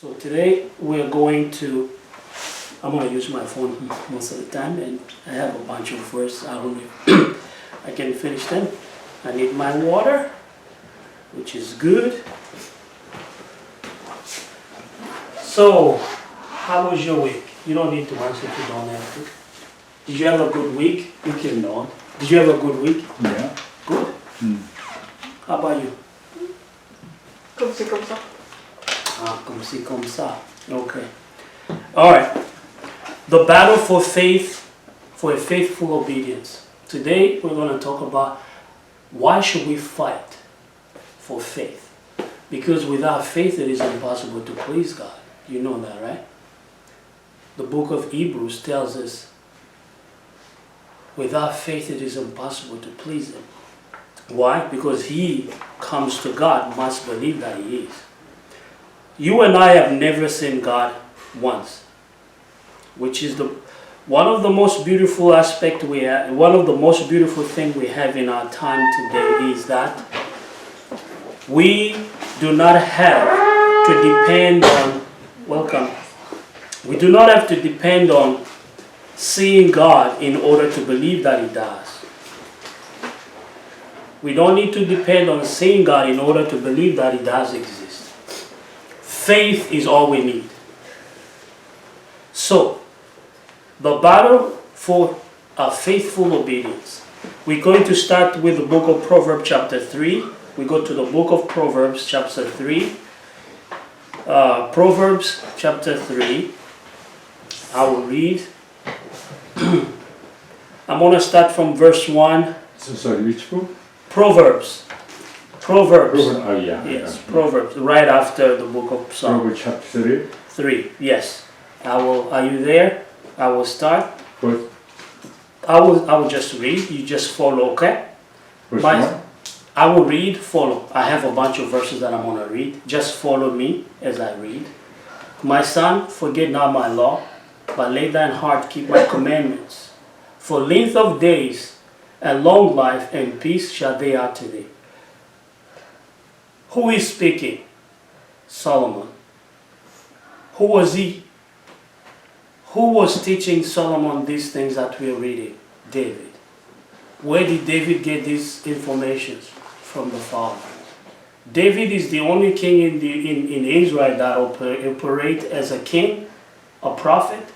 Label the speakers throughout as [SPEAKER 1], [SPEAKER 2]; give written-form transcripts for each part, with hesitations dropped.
[SPEAKER 1] So today we are going to, I'm going to use my phone most of the time, and I have a bunch of verses. I don't know if I can finish them. I need my water, which is good. So, how was your week? You don't need to answer if you don't have to. Did you have a good week? You can know. Did you have a good week?
[SPEAKER 2] Yeah.
[SPEAKER 1] Good? How about you?
[SPEAKER 3] Comme c'est comme ça.
[SPEAKER 1] Ah, comme ci, comme ça. Okay. All right. The battle for faith, for a faithful obedience. Today we're going to talk about why should we fight for faith? Because without faith it is impossible to please God. You know that, right? The book of Hebrews tells us without faith it is impossible to please Him. Why? Because he comes to God must believe that He is. You and I have never seen God once, which is one of the most beautiful aspects we have. One of the most beautiful things we have in our time today is that we do not have to depend on. Welcome. We do not have to depend on seeing God in order to believe that He does. We don't need to depend on seeing God in order to believe that He does exist. Faith is all we need. So, the battle for a faithful obedience. We're going to start with the book of Proverbs chapter 3. We go to the book of Proverbs chapter 3. Proverbs chapter 3. I will read. I'm going to start from verse 1.
[SPEAKER 2] So sorry, which book?
[SPEAKER 1] Proverbs.
[SPEAKER 2] Oh yeah.
[SPEAKER 1] Yes, Proverbs, right after the book of Psalms.
[SPEAKER 2] Proverbs chapter
[SPEAKER 1] 3, yes. Are you there? I will start.
[SPEAKER 2] What?
[SPEAKER 1] I will just read. You just follow, okay?
[SPEAKER 2] Verse 1?
[SPEAKER 1] I will read, follow. I have a bunch of verses that I'm going to read. Just follow me as I read. My son, forget not my law, but let thine heart keep my commandments. For length of days and long life and peace shall they add to thee. Who is speaking? Solomon. Who was he? Who was teaching Solomon these things that we are reading? David. Where did David get these information? From the Father. David is the only king in Israel that operates as a king, a prophet,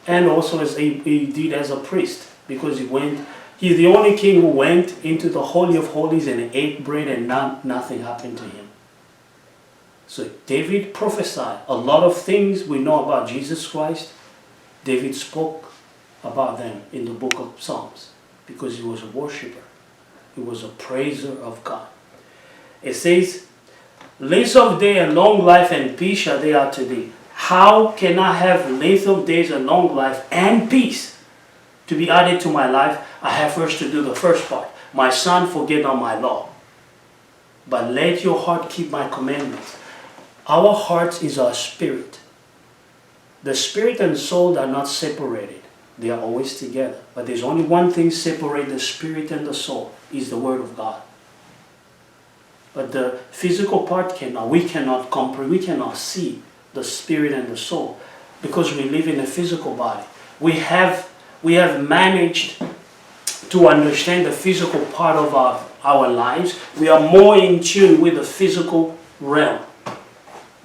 [SPEAKER 1] and also he did as a priest, because he's the only king who went into the Holy of Holies and ate bread and nothing happened to him. So David prophesied a lot of things we know about Jesus Christ. David spoke about them in the book of Psalms because he was a worshiper. He was a praiser of God. It says, length of day and long life and peace shall they add to thee. How can I have length of days and long life and peace to be added to my life? I have first to do the first part. My son, forget not my law, but let your heart keep my commandments. Our heart is our spirit. The spirit and soul are not separated. They are always together. But there's only one thing separates the spirit and the soul, is the Word of God. But the physical part cannot. We cannot comprehend. We cannot see the spirit and the soul because we live in a physical body. We have managed to understand the physical part of our lives. We are more in tune with the physical realm.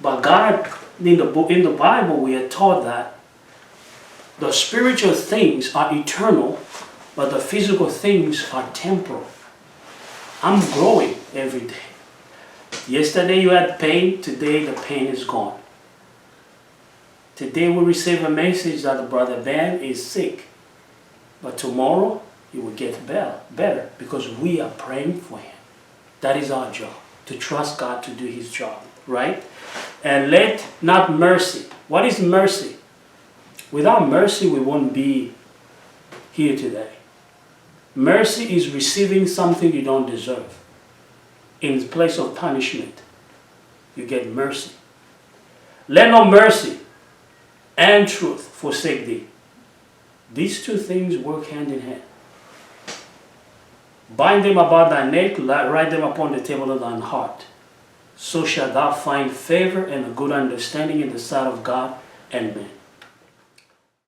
[SPEAKER 1] But God, in the Bible, we are taught that the spiritual things are eternal, but the physical things are temporal. I'm growing every day. Yesterday you had pain, today the pain is gone. Today we receive a message that Brother Ben is sick. But tomorrow he will get better because we are praying for him. That is our job, to trust God to do His job, right? And let not mercy. What is mercy? Without mercy we won't be here today. Mercy is receiving something you don't deserve. In place of punishment, you get mercy. Let no mercy and truth forsake thee. These two things work hand in hand. Bind them about thy neck, write them upon the table of thine heart. so shall thou find favor and a good understanding in the sight of God and men.